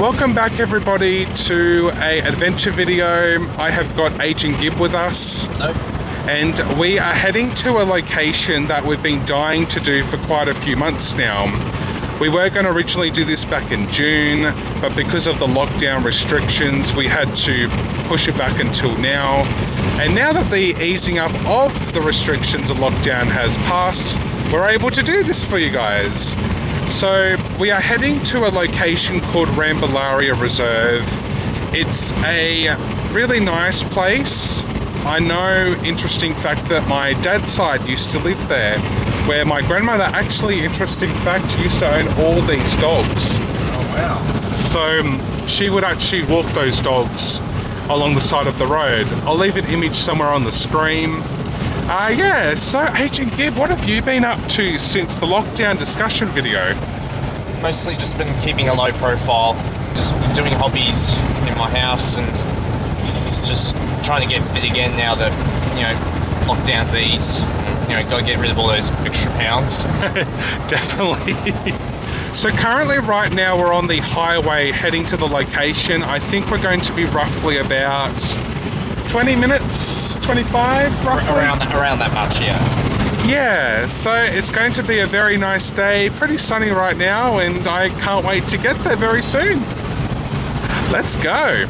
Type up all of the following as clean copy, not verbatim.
Welcome back everybody to a adventure video. I have got Agent Gib with us. Hello. And we are heading to a location that we've been dying to do for quite a few months now. We were going to originally do this back in June, but because of the lockdown restrictions, we had to push it back until now. And now that the easing up of the restrictions of lockdown has passed, we're able to do this for you guys. So we are heading to a location called Rumbalara Reserve. It's a really nice place. I know, interesting fact, that my dad's side used to live there, where my grandmother actually, interesting fact, used to own all these dogs. Oh wow. So she would actually walk those dogs along the side of the road. I'll leave an image somewhere on the screen. Yeah, so Agent Gib, what have you been up to since the lockdown discussion video? Mostly just been keeping a low profile, just been doing hobbies in my house and just trying to get fit again now that, you know, lockdown's ease. You know, gotta get rid of all those extra pounds. Definitely. So currently right now we're on the highway heading to the location. I think we're going to be roughly about 20 minutes, 25 roughly? Around that much, yeah. Yeah, so it's going to be a very nice day, pretty sunny right now, and I can't wait to get there very soon. Let's go.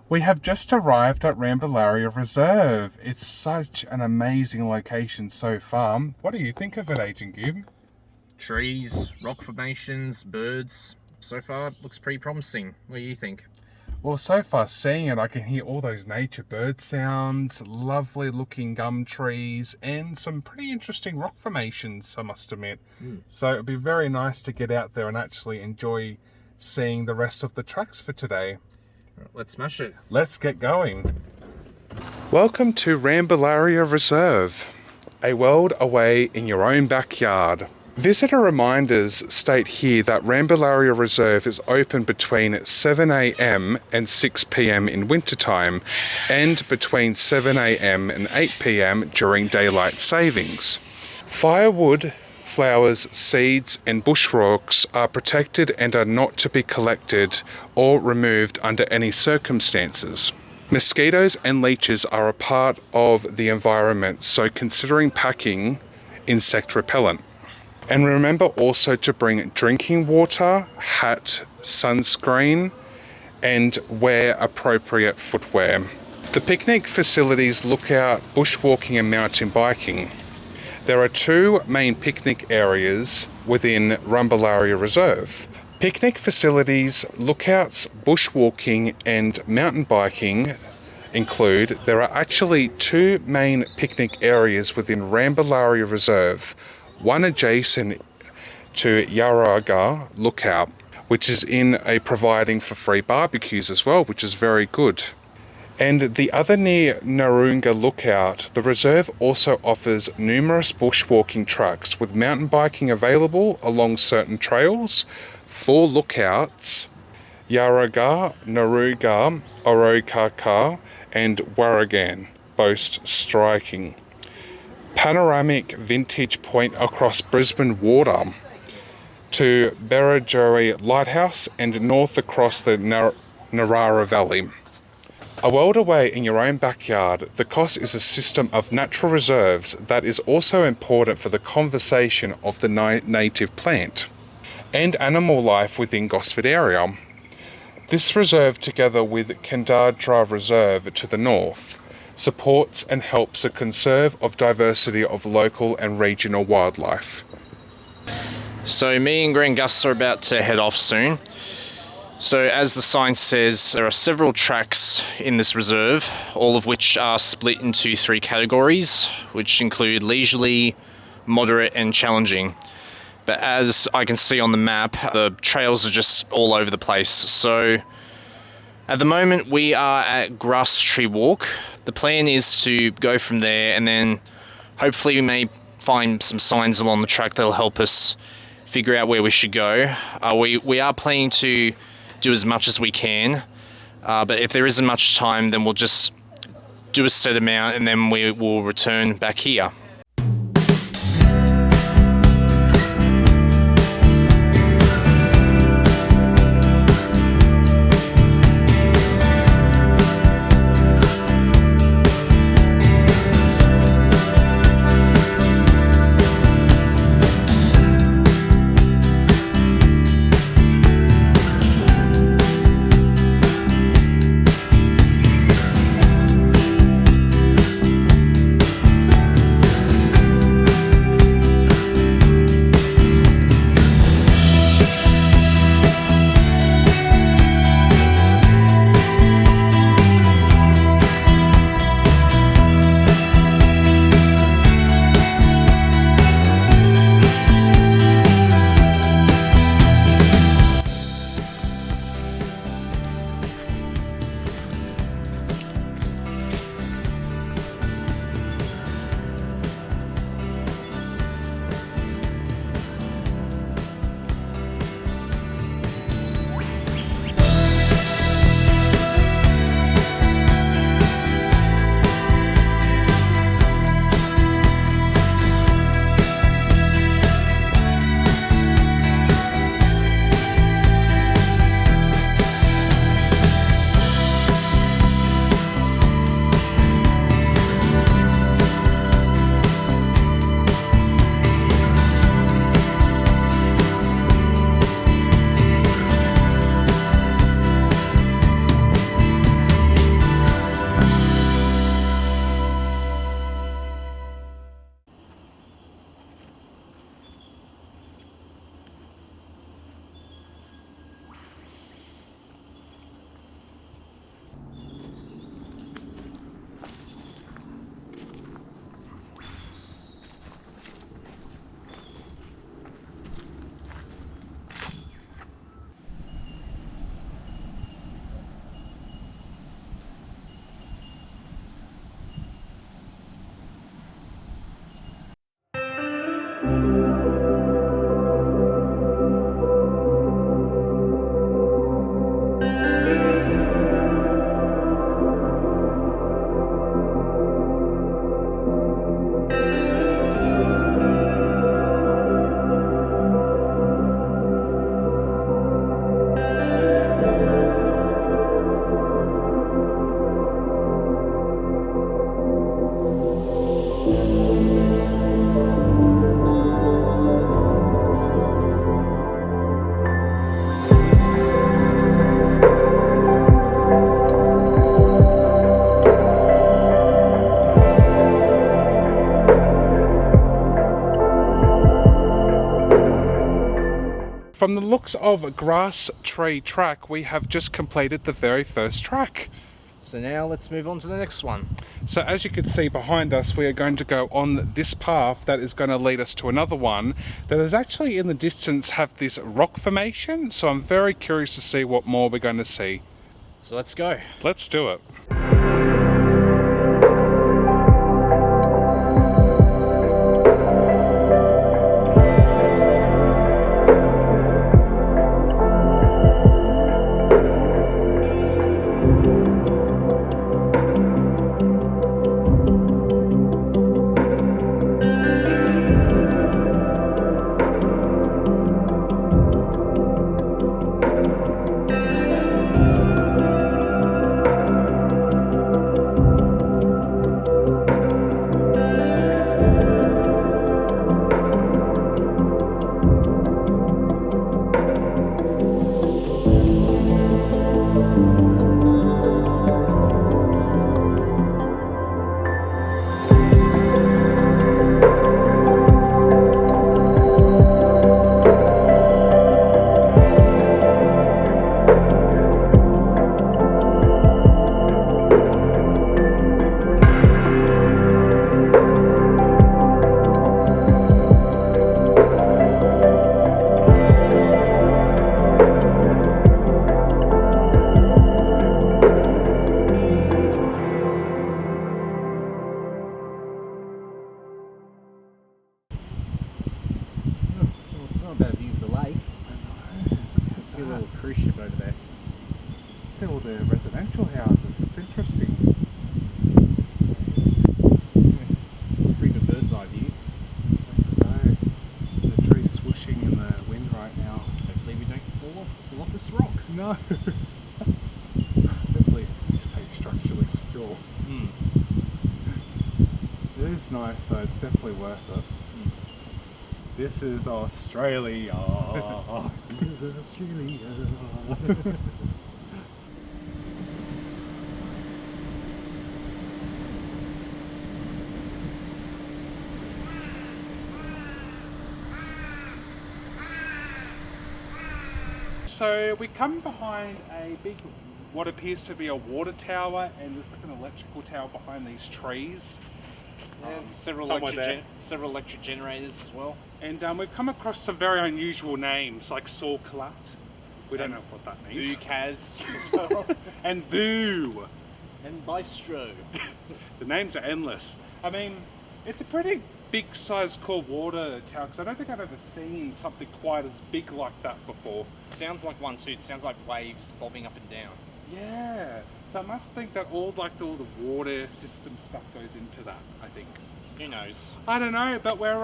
We have just arrived at Rumbalara Reserve. It's such an amazing location so far. What do you think of it, Agent Gib? Trees, rock formations, birds. So far, it looks pretty promising. What do you think? Well, so far seeing it, I can hear all those nature bird sounds, lovely looking gum trees, and some pretty interesting rock formations, I must admit. So it'd be very nice to get out there and actually enjoy seeing the rest of the tracks for today. Let's smash it. Let's get going. Welcome to Rumbalara Reserve, a world away in your own backyard. Visitor reminders state here that Rumbalara Reserve is open between 7 AM and 6 PM in wintertime and between 7 AM and 8 PM during daylight savings. Firewood, flowers, seeds and bush rocks are protected and are not to be collected or removed under any circumstances. Mosquitoes and leeches are a part of the environment, so considering packing insect repellent. And remember also to bring drinking water, hat, sunscreen, and wear appropriate footwear. The picnic facilities look out bushwalking and mountain biking. There are two main picnic areas within Rumbalara Reserve. Picnic facilities, lookouts, bushwalking and mountain biking include. There are actually two main picnic areas within Rumbalara Reserve, one adjacent to Yaraga Lookout, which is providing for free barbecues as well, which is very good. And the other near Narunga Lookout. The reserve also offers numerous bushwalking tracks with mountain biking available along certain trails. 4 lookouts, Yaraga, Naruga, Orokaka and Warragan, boast striking panoramic vantage point across Brisbane Water to Barrajoey Lighthouse and north across the Narara Valley. A world away in your own backyard, the Gos is a system of natural reserves that is also important for the conservation of the native plant and animal life within Gosford area. This reserve, together with Granda Reserve to the north, supports and helps the conserve of diversity of local and regional wildlife. So me and Grand Gus are about to head off soon. So as the sign says, there are several tracks in this reserve, all of which are split into 3 categories, which include leisurely, moderate and challenging. But as I can see on the map, the trails are just all over the place. So at the moment we are at Naturewalk. The plan is to go from there, and then hopefully we may find some signs along the track that'll help us figure out where we should go. We are planning to do as much as we can, but if there isn't much time, then we'll just do a set amount and then we will return back here. From the looks of Grass Tree Track, we have just completed the very first track. So now let's move on to the next one. So as you can see behind us, we are going to go on this path that is going to lead us to another one that is actually in the distance have this rock formation. So I'm very curious to see what more we're going to see. So let's go. Let's do it. better view of the lake. I know. See a little cruise ship over there. See all the residential houses. It's interesting. Pretty good bird's eye view. No, the trees swooshing in the wind right now. Hopefully we don't fall off this rock. No. Hopefully it stays structurally secure. It is nice though, it's definitely worth it. This is Australia. This is Australia. So we come behind a big, what appears to be a water tower, and there's like an electrical tower behind these trees. Several electric generators as well. And we've come across some very unusual names like Sorclat. We don't know what that means. Vukaz as well. And Vu. And Bistro. The names are endless. I mean, it's a pretty big sized core water tower, because I don't think I've ever seen something quite as big like that before. Sounds like one too. It sounds like waves bobbing up and down. Yeah. So I must think that all the water system stuff goes into that, I think. Who knows? I don't know, but we're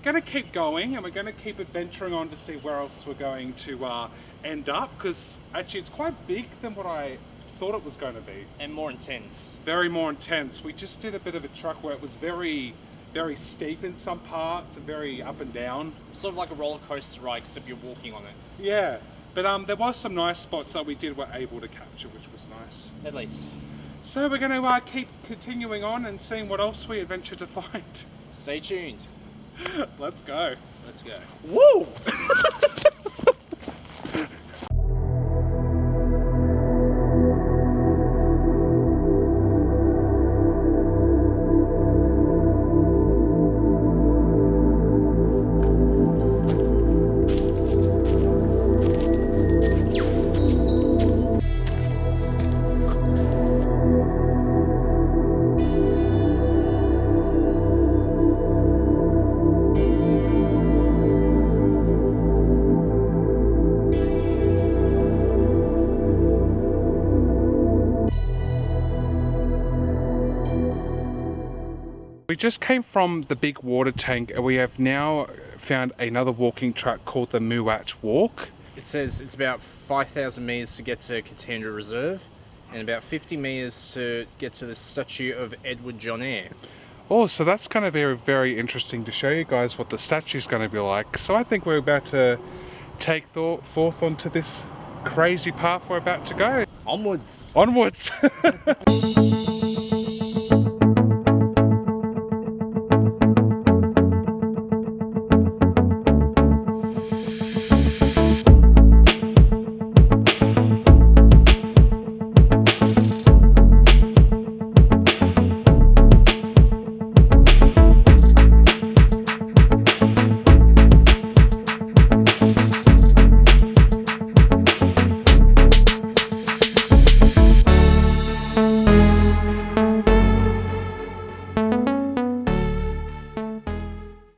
going to keep going, and we're going to keep adventuring on to see where else we're going to end up, because actually it's quite big than what I thought it was going to be. And more intense. Very more intense. We just did a bit of a truck where it was very steep in some parts and very up and down. Sort of like a roller coaster ride, except you're walking on it. Yeah, but there was some nice spots that we were able to capture, which was nice. At least. So we're going to keep continuing on and seeing what else we adventure to find. Stay tuned. Let's go. Let's go. Woo! We just came from the big water tank, and we have now found another walking track called the Naturewalk. It says it's about 5,000 metres to get to Katandra Reserve and about 50 metres to get to the statue of Edward John Eyre. Oh, so that's going to be very interesting to show you guys what the statue's going to be like. So I think we're about to take forth onto this crazy path we're about to go. Onwards! Onwards!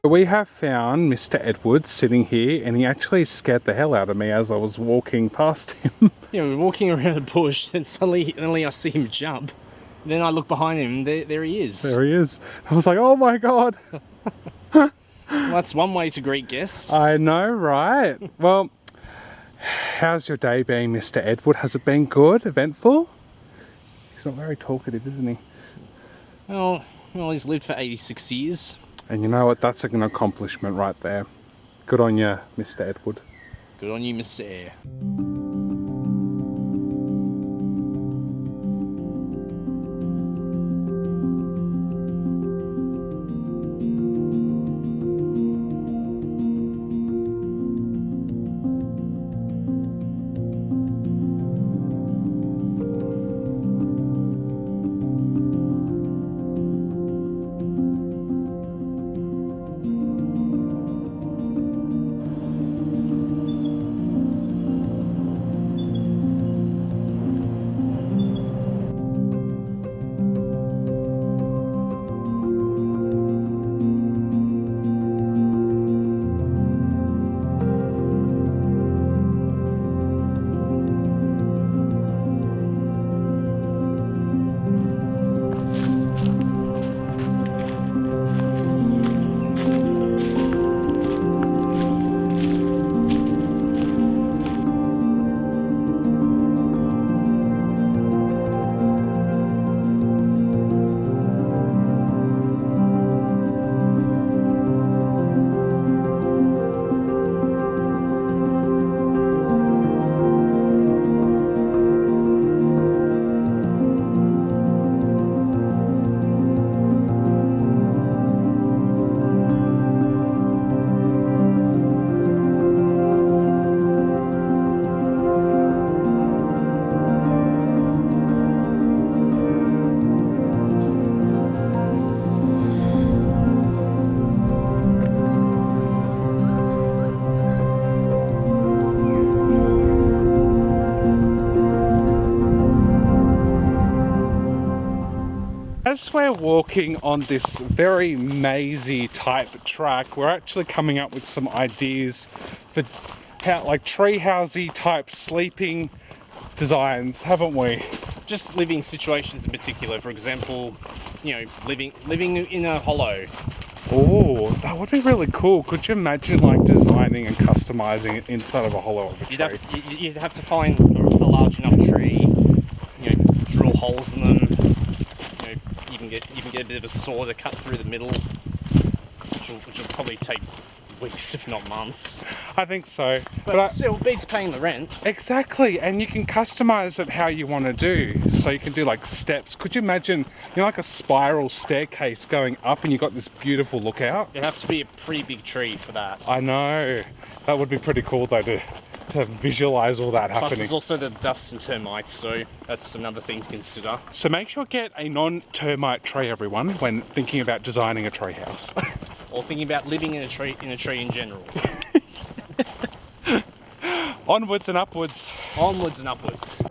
We have found Mr. Edwards sitting here, and he actually scared the hell out of me as I was walking past him. Yeah, we're walking around a bush, and suddenly I see him jump. Then I look behind him, there he is. There he is. I was like, oh my god. Well, that's one way to greet guests. I know, right? Well, how's your day been, Mr. Edward? Has it been good? Eventful? He's not very talkative, isn't he? Well, he's lived for 86 years. And you know what? That's an accomplishment right there. Good on you, Mr. Edward. Good on you, Mr. Eyre. as we're walking on this very mazy type track, we're actually coming up with some ideas for how, like treehousey type sleeping designs, haven't we? Just living situations in particular. For example, you know, living in a hollow. Oh, that would be really cool. Could you imagine like designing and customizing it inside of a hollow of a tree? You'd have to find a large enough tree, you know, drill holes in them, you know, even get a bit of a saw to cut through the middle, which will probably take weeks if not months. I think so. But still beats paying the rent. Exactly, and you can customize it how you want to do. So you can do like steps. Could you imagine, you know, like a spiral staircase going up and you've got this beautiful lookout? It'd have to be a pretty big tree for that. I know. That would be pretty cool though to visualize all that Plus happening. there's also the dust and termites, so that's another thing to consider. So make sure get a non-termite tree, everyone, when thinking about designing a tree house. Or thinking about living in a tree in general. Onwards and upwards. Onwards and upwards.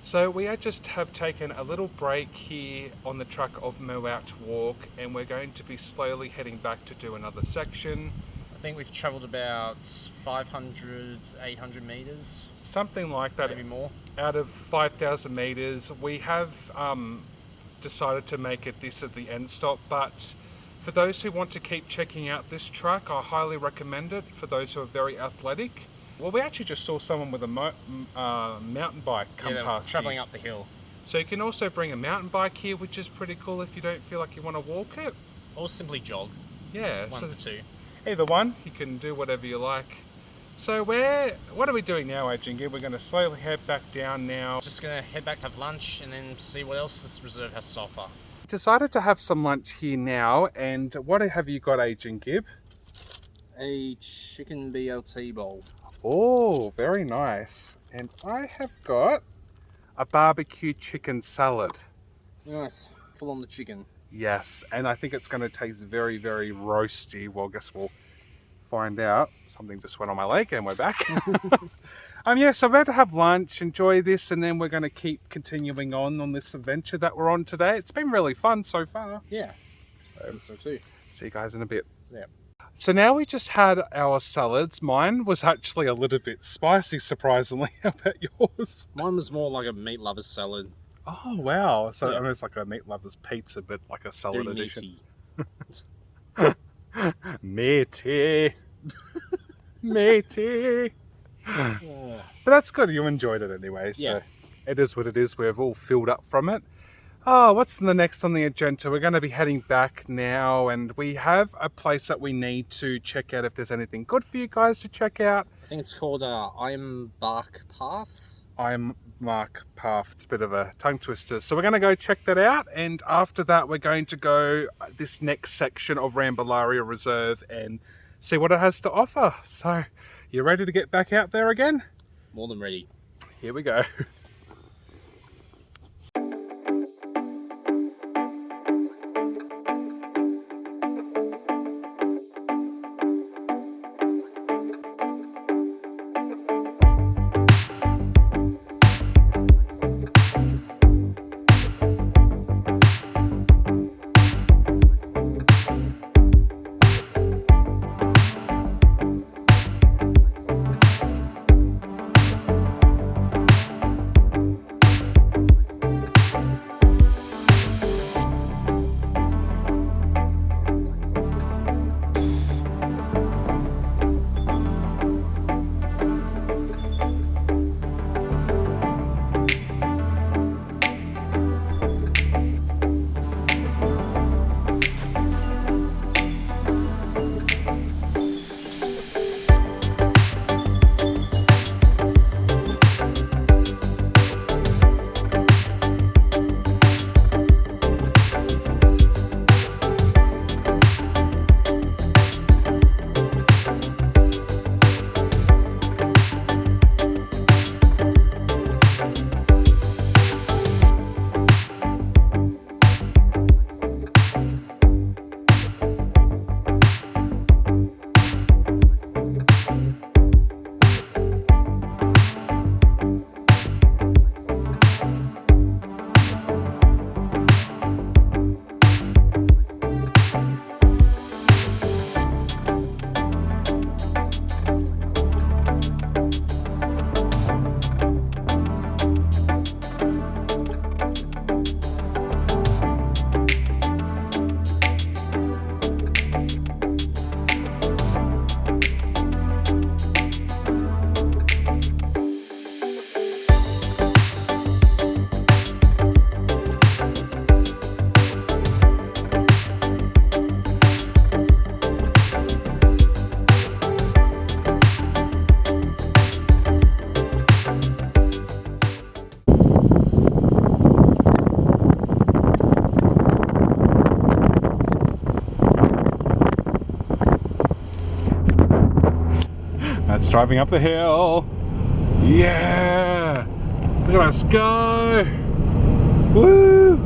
So we just have taken a little break here on the track of Naturewalk, and we're going to be slowly heading back to do another section. I think we've travelled about 500, 800 metres. Something like that. Maybe more. Out of 5,000 metres. We have decided to make it this at the end stop, but for those who want to keep checking out this track, I highly recommend it for those who are very athletic. Well, we actually just saw someone with a mountain bike come past travelling here. up the hill. So you can also bring a mountain bike here, which is pretty cool if you don't feel like you want to walk it. Or simply jog. Yeah, One so of the two. either one, you can do whatever you like. So what are we doing now, AgentGibb? We're going to slowly head back down now. Just going to head back to have lunch and then see what else this reserve has to offer. Decided to have some lunch here now, and what have you got, AgentGibb? A chicken BLT bowl. Oh, very nice. And I have got a barbecue chicken salad. Nice. Full on the chicken. Yes, and I think it's going to taste very, very roasty. Well, I guess we'll find out. Something just went on my leg and we're back. Yeah, so we're about to have lunch, enjoy this, and then we're going to keep continuing on this adventure that we're on today. It's been really fun so far. Yeah. So too. See you guys in a bit. Yeah. So now we just had our salads. Mine was actually a little bit spicy, surprisingly. How about yours? Mine was more like a meat lover's salad. Oh, wow. So Yeah. almost like a meat lover's pizza, but like a salad Very edition. meaty. Matey. Matey. Yeah. But that's good. You enjoyed it anyway. So Yeah. it is what it is. We've all filled up from it. Oh, what's the next on the agenda? We're going to be heading back now, and we have a place that we need to check out if there's anything good for you guys to check out. I think it's called I'm Bark Path. I'm Mark Path. It's a bit of a tongue twister. So we're going to go check that out, and after that we're going to go this next section of Rumbalara Reserve and see what it has to offer. So, you ready to get back out there again? More than ready. Here we go. It's driving up the hill. Yeah! Look at us go! Woo!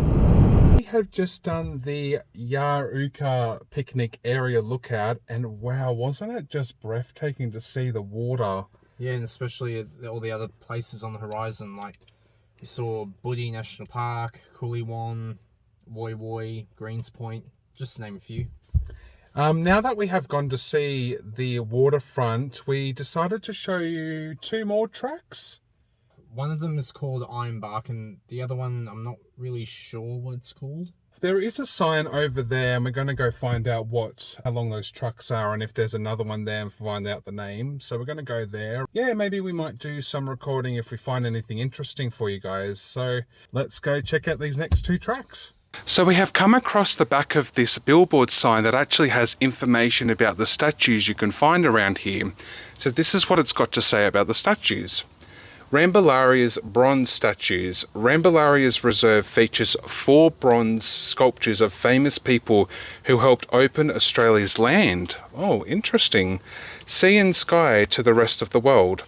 We have just done the Yaruka picnic area lookout, and wow, wasn't it just breathtaking to see the water? Yeah, and especially all the other places on the horizon, like we saw Buddy National Park, Cooleywan, Woi Woi, Greens Point, just to name a few. Now that we have gone to see the waterfront, we decided to show you 2 more tracks. One of them is called Ironbark, and the other one, I'm not really sure what it's called. There is a sign over there, and we're going to go find out how long those trucks are, and if there's another one there, and find out the name. So we're going to go there. Yeah, maybe we might do some recording if we find anything interesting for you guys. So let's go check out these next 2 tracks. So we have come across the back of this billboard sign that actually has information about the statues you can find around here. So this is what it's got to say about the statues. Rumbalara's bronze statues. Rumbalara's reserve features 4 bronze sculptures of famous people who helped open Australia's land. Oh, interesting. Sea and sky to the rest of the world.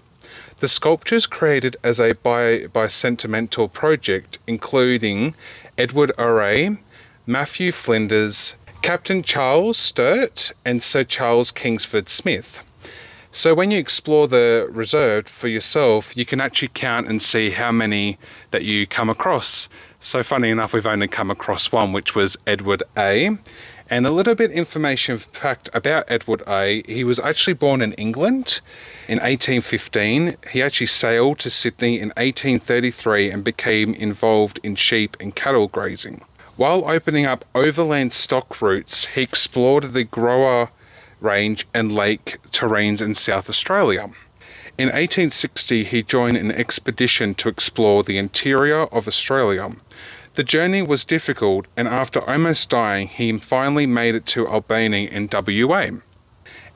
The sculptures created as a bi-sentimental project, including Edward Array, Matthew Flinders, Captain Charles Sturt, and Sir Charles Kingsford Smith. So when you explore the reserve for yourself, you can actually count and see how many that you come across. So funny enough, we've only come across one, which was Edward A. And a little bit information fact about Edward A. He was actually born in England in 1815. He actually sailed to Sydney in 1833 and became involved in sheep and cattle grazing. While opening up overland stock routes, he explored the Grower Range and lake terrains in South Australia. In 1860, he joined an expedition to explore the interior of Australia. The journey was difficult, and after almost dying, he finally made it to Albany in WA.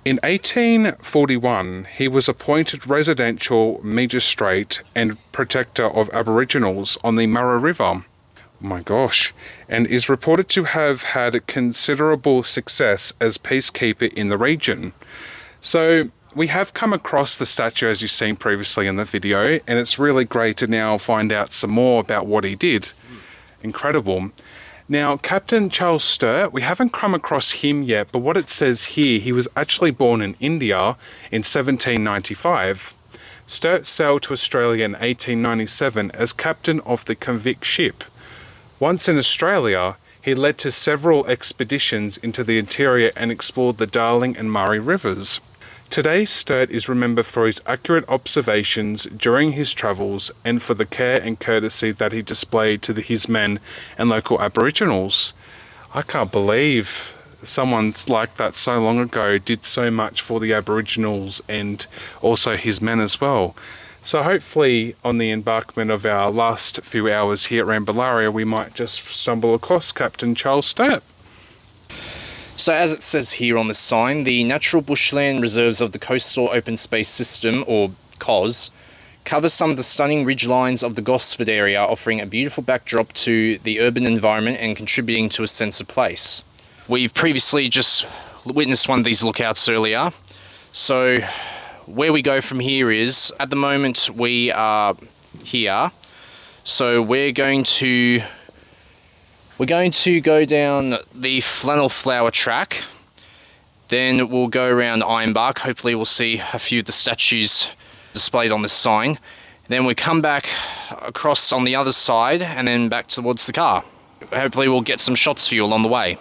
In 1841, he was appointed residential magistrate and protector of Aboriginals on the Murray River. My gosh, and is reported to have had considerable success as peacekeeper in the region. So we have come across the statue as you've seen previously in the video, and it's really great to now find out some more about what he did. Incredible. Now, Captain Charles Sturt, we haven't come across him yet, but what it says here, he was actually born in India in 1795. Sturt sailed to Australia in 1897 as captain of the convict ship. Once in Australia, he led to several expeditions into the interior and explored the Darling and Murray rivers. Today, Sturt is remembered for his accurate observations during his travels and for the care and courtesy that he displayed to his men and local Aboriginals. I can't believe someone like that so long ago did so much for the Aboriginals and also his men as well. So hopefully on the embarkment of our last few hours here at Rumbalara, we might just stumble across Captain Charles Sturt. So as it says here on the sign, the Natural Bushland Reserves of the Coastal Open Space System, or COS, cover some of the stunning ridgelines of the Gosford area, offering a beautiful backdrop to the urban environment and contributing to a sense of place. We've previously just witnessed one of these lookouts earlier. So where we go from here is, at the moment we are here, so we're going to go down the Flannel Flower track, then we'll go around Ironbark. Hopefully we'll see a few of the statues displayed on this sign. Then we come back across on the other side and then back towards the car. Hopefully we'll get some shots for you along the way.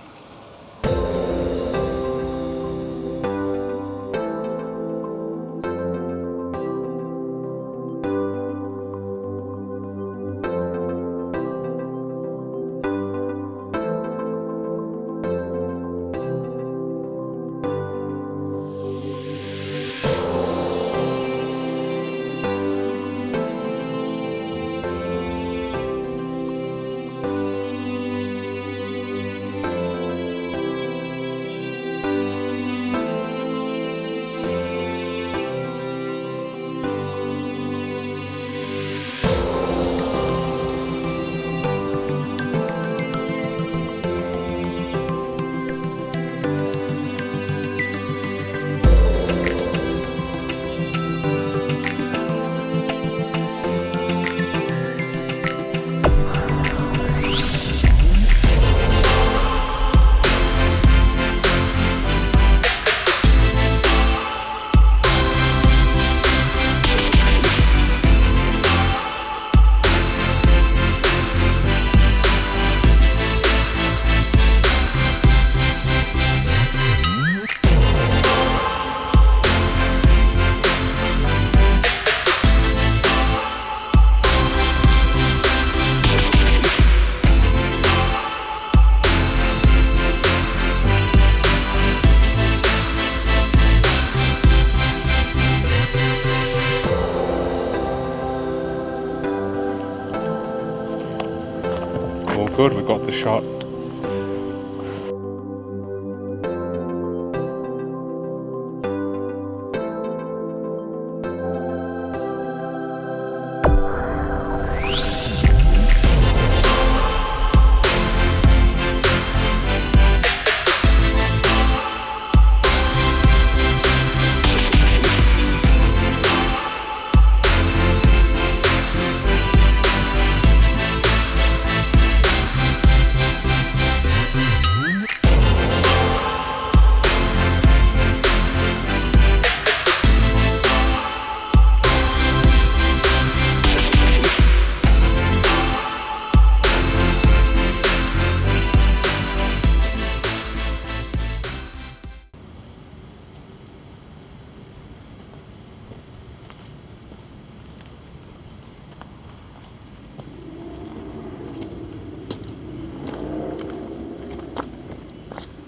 shot.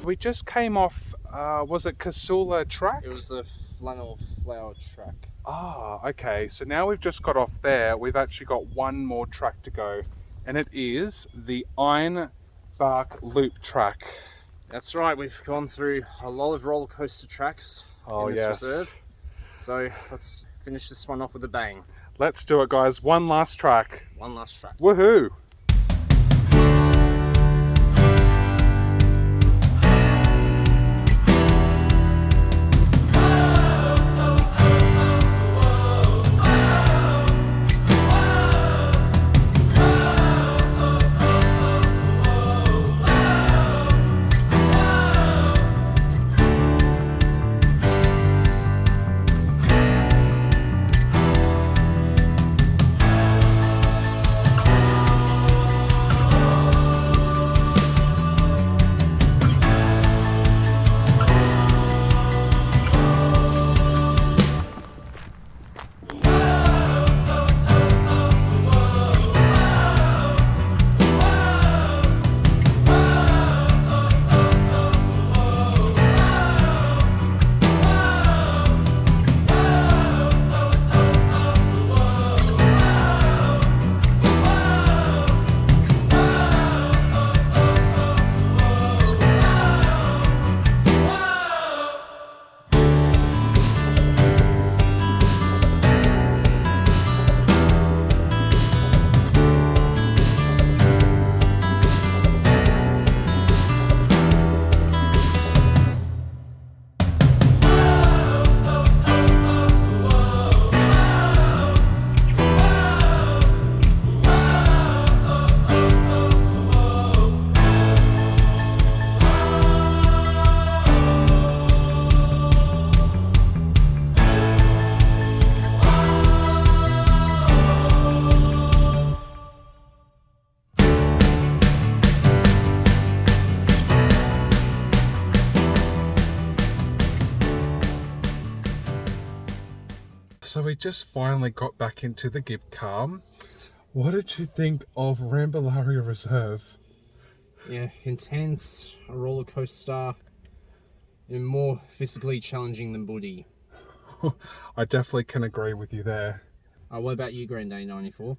We just came off, was it Casula track? It was the flannel flower track. Ah, okay. So now we've just got off there. We've actually got one more track to go, and it is the Iron Bark Loop track. That's right, we've gone through a lot of roller coaster tracks in this reserve. So let's finish this one off with a bang. Let's do it, guys. One last track. One last track. Woohoo! So we just finally got back into the Gibb car. What did you think of Rumbalara Reserve? Yeah, intense, a roller coaster, and more physically challenging than Buddy. I definitely can agree with you there. What about you, Granda 94?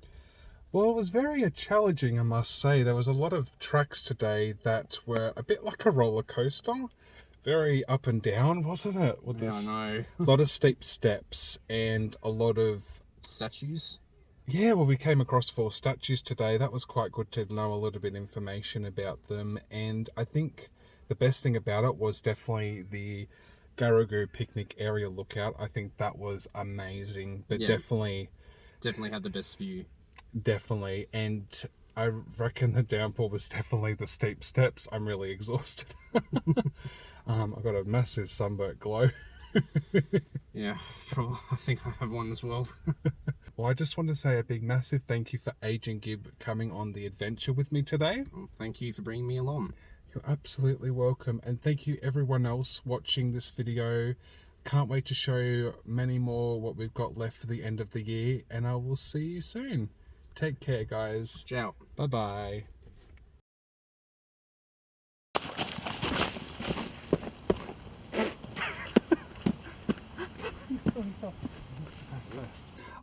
Well, it was very challenging, I must say. There was a lot of tracks today that were a bit like a roller coaster. Very up and down, wasn't it? With Yeah, this, I know. a lot of steep steps and a lot of... Statues? Yeah, well, we came across 4 statues today. That was quite good to know a little bit of information about them. And I think the best thing about it was definitely the Garagu picnic area lookout. I think that was amazing, but Yeah. definitely Definitely had the best view. Definitely, and I reckon the downpour was definitely the steep steps. I'm really exhausted. I've got a massive sunburnt glow. Yeah, probably, I think I have one as well. Well, I just want to say a big massive thank you for Agent Gibb coming on the adventure with me today. Well, thank you for bringing me along. You're absolutely welcome, and thank you everyone else watching this video. Can't wait to show you many more what we've got left for the end of the year, and I will see you soon. Take care, guys. Ciao. Bye-bye.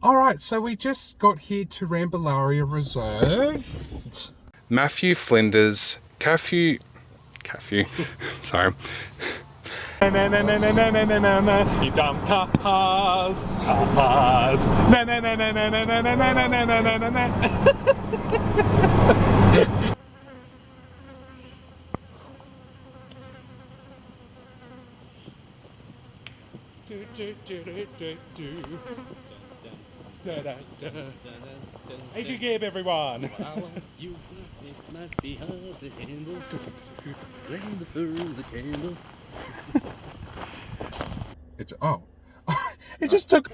Alright, so we just got here to Rumbalara Reserve. Matthew Flinders, sorry. You dumb cars. Na na na na na na na na na na na na na. AgentGibb, everyone. You it might be hard to handle. When the fur's a candle. It just took.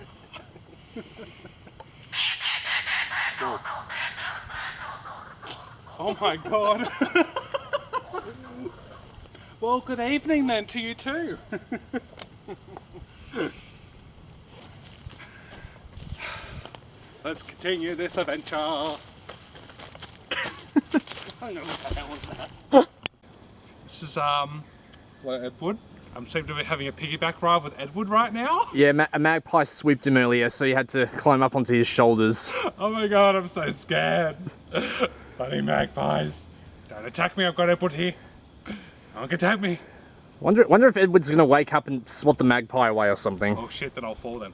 Oh my god. Well, good evening then to you too. Let's continue this adventure. I don't know what the hell was that. This is Edward. I'm seem to be having a piggyback ride with Edward right now. Yeah, a magpie swooped him earlier, so you had to climb up onto his shoulders. Oh my god, I'm so scared. Bloody magpies. Don't attack me, I've got Edward here. Don't attack me. Wonder if Edward's gonna wake up and swat the magpie away or something. Oh shit, then I'll fall then.